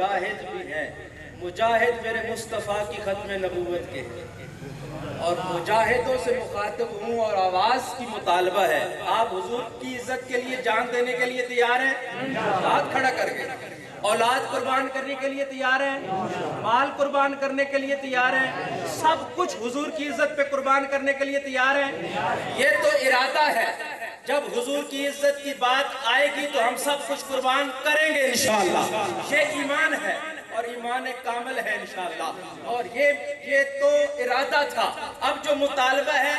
مجاہد بھی ہیں، مجاہد میرے مصطفیٰ کی ختم نبوت کے ہیں، اور مجاہدوں سے مخاطب ہوں اور آواز کی مطالبہ ہے۔ آپ حضور کی عزت کے لیے جان دینے کے لیے تیار ہیں؟ ہاتھ کھڑا کر کے۔ اولاد قربان کرنے کے لیے تیار ہیں؟ مال قربان کرنے کے لیے تیار ہیں؟ سب کچھ حضور کی عزت پہ قربان کرنے کے لیے تیار ہیں؟ یہ تو ارادہ ہے، جب حضور کی عزت کی بات آئے گی تو ہم سب کچھ قربان کریں گے انشاءاللہ۔ یہ ایمان ہے اور ایمان کامل ہے انشاءاللہ، اور یہ تو ارادہ تھا۔ اب جو مطالبہ ہے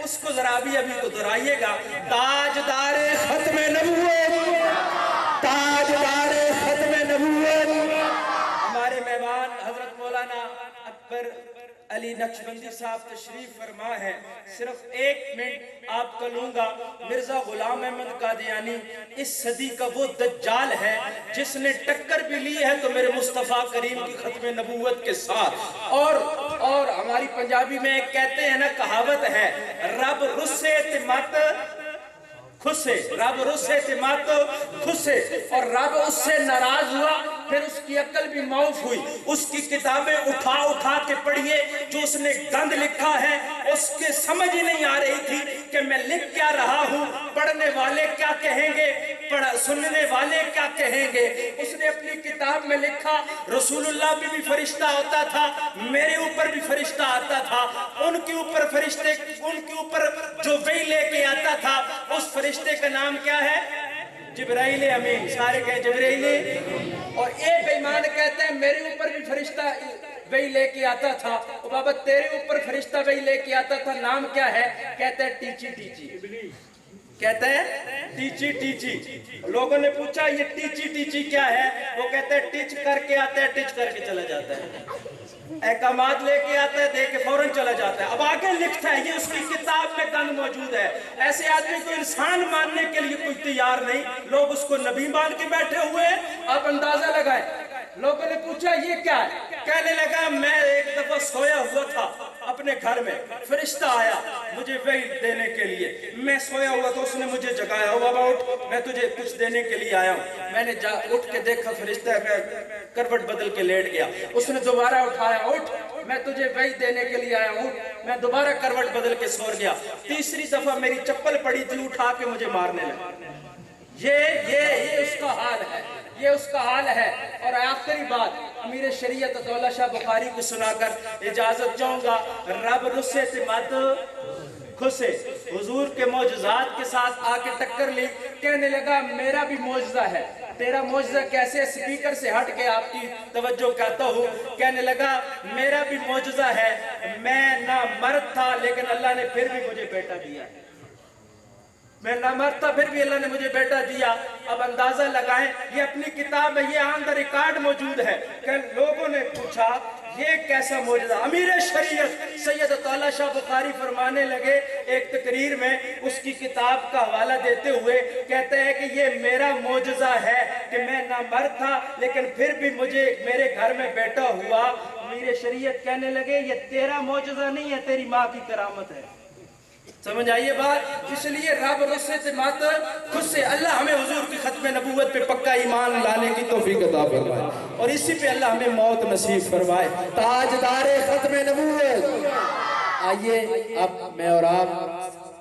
اس کو ذرا بھی ابھی کو دہرائیے گا۔ تاجدار ختم نبوت، تاجدار ختم نبوت، ہمارے مہمان حضرت مولانا اکبر علی نقشبندی صاحب تشریف فرما ہے۔ صرف ایک منٹ آپ کا لوں گا۔ مرزا غلام احمد قادیانی اس صدی کا وہ دجال ہے جس نے ٹکر بھی لی ہے تو میرے مصطفیٰ کریم کی ختم نبوت کے ساتھ۔ اور ہماری پنجابی میں ایک کہتے ہیں نا، کہاوت ہے، رب رسے تمت خسے، رب رسے تمت خسے، اور رب اس سے ناراض ہوا پھر اس کی عقل بھی معاف ہوئی۔ اس کی کتابیں اٹھا اٹھا کے پڑھیے، جو اس نے گند لکھا ہے اس کے سمجھ ہی نہیں آ رہی تھی کہ میں لکھ کیا رہا ہوں، پڑھنے والے کیا کہیں گے، سننے والے کیا کہیں گے۔ اس نے اپنی کتاب میں لکھا، رسول اللہ بھی فرشتہ ہوتا تھا، میرے اوپر بھی فرشتہ آتا تھا، ان کے اوپر فرشتے، ان کے اوپر جو وحی لے کے آتا تھا اس فرشتے کا نام کیا ہے؟ جبرائیل امین۔ سارے کہیں جبرائیل۔ اور ایک ایمان کہتے ہیں میرے اوپر بھی فرشتہ وحی لے کے آتا تھا۔ اور بابا تیرے اوپر فرشتہ وحی لے کے آتا تھا، نام کیا ہے؟ کہتے ہیں ٹیچی ٹیچی، کہتے ہیں ٹیچی ٹیچی۔ لوگوں نے پوچھا یہ ٹیچی ٹیچی کیا ہے؟ وہ کہتے ہیں ٹیچ کر کے آتا ہے، ٹیچ کر کے چلا جاتا ہے، احکامات لے کے آتا ہے، دے کے فوراً چلا جاتا ہے۔ اب آگے لکھتا ہے، یہ اس کی کتاب میں گند موجود ہے۔ ایسے آدمی کو انسان ماننے کے لیے کوئی تیار نہیں، لوگ اس کو نبی مان کے بیٹھے ہوئے ہیں۔ آپ اندازہ لگائیں، لوگوں نے پوچھا یہ کیا ہے؟ کہنے لگا میں ایک دفعہ سویا ہوا تھا اپنے گھر میں، فرشتہ آیا مجھے وحی دینے کے لیے، میں سویا ہوا تو اس نے مجھے جگایا، او بابا اٹھ میں تجھے کچھ دینے کے لیے آیا ہوں۔ میں نے اٹھ کے دیکھا فرشتہ کروٹ بدل کے لیٹ گیا، اس نے دوبارہ اٹھایا، اٹھ میں تجھے وحی دینے کے لیے آیا ہوں، میں دوبارہ کروٹ بدل کے سو گیا، تیسری دفعہ میری چپل پڑی تھی اٹھا کے مجھے مارنے لگا۔ یہ اس کا حال ہے، یہ اس کا حال ہے۔ اور آخری بات امیر شریعت دولہ شاہ بخاری کو سنا کر اجازت چاہوں گا۔ رب رسے تمت خسے، حضور کے معجزات کے ساتھ آ کے ٹکر لی، کہنے لگا میرا بھی معجزہ ہے۔ تیرا معجزہ کیسے؟ سپیکر سے ہٹ کے آپ کی توجہ کہتا ہوں، کہنے لگا میرا بھی معجزہ ہے، میں نہ مرد تھا لیکن اللہ نے پھر بھی مجھے بیٹا دیا، میں نہ مرتا پھر بھی اللہ نے مجھے بیٹا دیا۔ اب اندازہ لگائیں، یہ اپنی کتاب میں یہ آن دا ریکارڈ موجود ہے کہ لوگوں نے پوچھا یہ کیسا معجزہ۔ امیر شریعت سید طالع شاہ بخاری فرمانے لگے ایک تقریر میں، اس کی کتاب کا حوالہ دیتے ہوئے کہتے ہیں کہ یہ میرا معجزہ ہے کہ میں نہ مرد تھا لیکن پھر بھی مجھے میرے گھر میں بیٹا ہوا۔ امیر شریعت کہنے لگے یہ تیرا معجزہ نہیں ہے، تیری ماں کی کرامت ہے۔ سمجھ آئیے بات؟ اس لیے رب رسے تمت خود سے، اللہ ہمیں حضور کی ختم نبوت پہ پکا ایمان لانے کی توفیق عطا فرمائے، اور اسی پہ اللہ ہمیں موت نصیب فرمائے۔ تاجدار ختم نبوت۔ آئیے اب میں اور آپ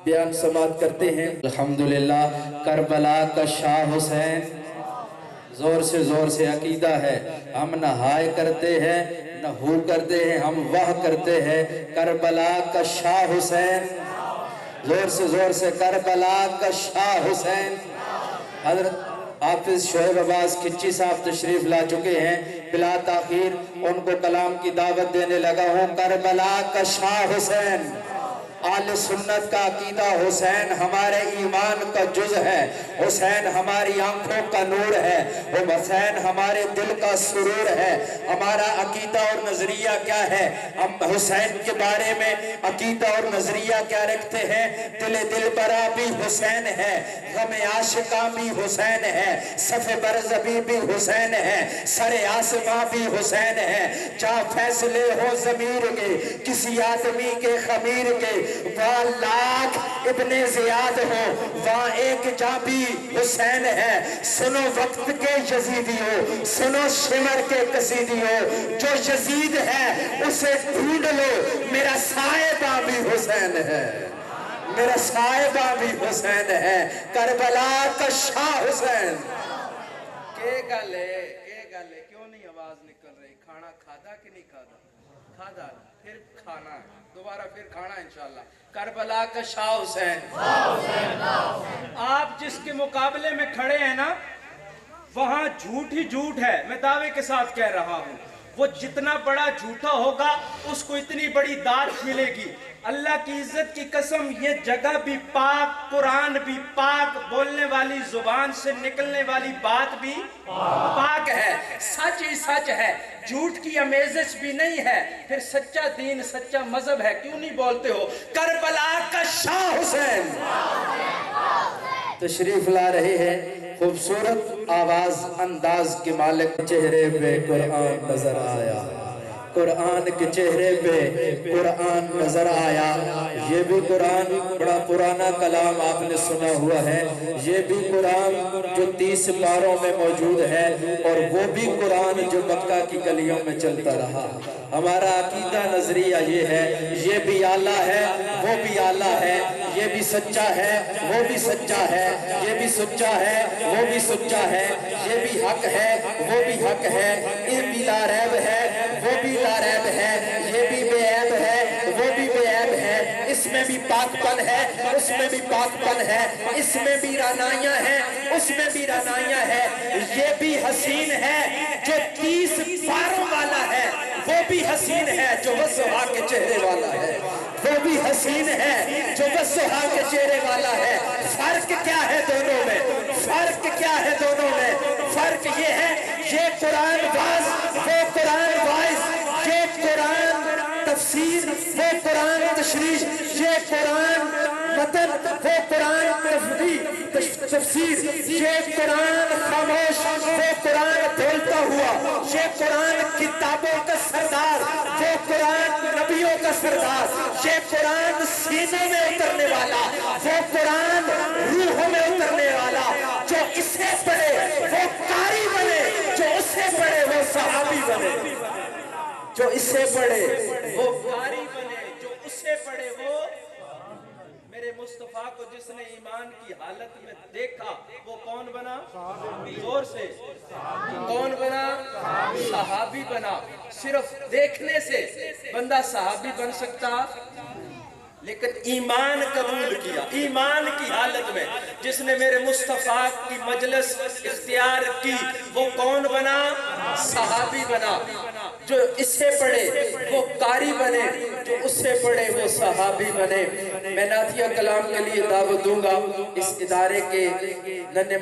بیان سماعت کرتے ہیں۔ الحمدللہ کربلا کا شاہ حسین، زور سے عقیدہ ہے، ہم نہ ہائے کرتے ہیں نہ ہو کرتے ہیں، ہم واہ کرتے ہیں۔ کربلا کا شاہ حسین، زور سے کربلا کا شاہ حسین۔ حضرت حافظ شعیب عباس کھچی صاحب تشریف لا چکے ہیں، بلا تاخیر ان کو کلام کی دعوت دینے لگا ہوں۔ کربلا کا شاہ حسین، آل سنت کا عقیدہ حسین ہمارے ایمان کا جز ہے، حسین ہماری آنکھوں کا نور ہے، حسین ہمارے دل کا سرور ہے۔ ہمارا عقیدہ اور نظریہ کیا ہے؟ ہم حسین کے بارے میں عقیدہ اور نظریہ کیا رکھتے ہیں؟ دل برا بھی حسین ہے، غم عاشقاں بھی حسین ہے، صف برزبی بھی حسین ہے، سر آسماں بھی حسین ہے۔ جہاں فیصلے ہو ضمیر کے، کسی آدمی کے خمیر کے، وہاں لاکھ ابن زیاد ہو، وہاں ایک جابی حسین ہے۔ سنو وقت کے یزیدیو، سنو شمر کے قصیدیو، جو یزید ہے اسے ڈھونڈ لو، میرا صاحبہ بھی حسین ہے، میرا صاحبہ بھی حسین ہے، کربلا کا شاہ حسین۔ کہ گلے کیوں نہیں آواز نکل رہی؟ کھانا کھادا کہ نہیں کھادا؟ کھادا، پھر کھانا ہے، دوبارہ پھر کھانا انشاءاللہ۔ کربلا کا شاہ حسین۔ آپ جس کے مقابلے میں کھڑے ہیں نا، وہاں جھوٹ ہی جھوٹ ہے، میں دعوے کے ساتھ کہہ رہا ہوں۔ وہ جتنا بڑا جھوٹا ہوگا اس کو اتنی بڑی داد ملے گی۔ اللہ کی عزت کی قسم، یہ جگہ بھی پاک، قرآن بھی پاک، بولنے والی زبان سے نکلنے والی بات بھی پاک ہے، سچ ہی سچ ہے، جھوٹ کی امیزش بھی نہیں ہے۔ پھر سچا دین، سچا مذہب ہے، کیوں نہیں بولتے ہو کربلا کا شاہ حسین؟ تشریف لا رہے ہیں خوبصورت آواز انداز کے مالک، چہرے پہ قرآن نظر آیا، قرآن کے چہرے پہ قرآن نظر آیا۔ یہ بھی قرآن بڑا پرانا کلام آپ نے سنا ہوا ہے، یہ بھی قرآن جو 30 پاروں میں موجود ہے، اور وہ بھی قرآن جو مکہ کی گلیوں میں چلتا رہا۔ ہمارا عقیدہ نظریہ یہ ہے، یہ بھی اعلیٰ ہے، وہ بھی اعلیٰ ہے، یہ بھی سچا ہے، وہ بھی سچا ہے، یہ بھی سچا ہے، وہ بھی سچا ہے، یہ بھی حق ہے، وہ بھی حق ہے، یہ بھی لا ریب ہے، وہ بھی لا ریب ہے، یہ بھی بے عیب ہے، وہ بھی بے عیب ہے، اس میں بھی پاک پن ہے، اس میں بھی پاک پن ہے، اس میں بھی رانائیاں ہیں، اس میں بھی رانائیاں ہے۔ یہ بھی حسین ہے جو 30 پاروں والا ہے، وہ بھی حسین ہے جو وسوہا کے چہرے والا ہے، وہ بھی حسین ہے جو وسوہا کے چہرے والا ہے۔ فرق کیا ہے دونوں میں؟ فرق کیا ہے دونوں میں؟ فرق یہ ہے، یہ قرآن باز، وہ قرآن وائز، یہ قرآن تفسیر، وہ قرآن تشریح، یہ قرآن متن، وہ قرآن تفسیر، یہ قرآن خاموش، وہ قرآن بولتا ہوا، یہ قرآن کتابوں کا سردار، وہ قرآن نبیوں کا سردار، یہ قرآن سینوں میں اترنے والا، وہ قرآن روحوں میں اترنے والا۔ جو اسے پڑھے وہ قاری بنے، جو اسے پڑھے وہ صحابی بنے، جو اسے پڑھے وہ قاری بنے، جو اسے پڑھے وہ۔ میرے مصطفیٰ کو جس نے ایمان کی حالت میں دیکھا وہ کون بنا؟ زور سے کون بنا؟ صحابی بنا۔ صرف دیکھنے سے بندہ صحابی بن سکتا، لیکن ایمان قبول کیا، ایمان کی حالت میں جس نے میرے مصطفیٰ کی مجلس اختیار کی وہ کون بنا؟ صحابی بنا۔ جو اس سے پڑھے وہ قاری بنے، جو اس سے پڑھے وہ صحابی بنے۔ میں نعتیہ کلام کے لیے دعوت دوں گا اس ادارے کے ننھے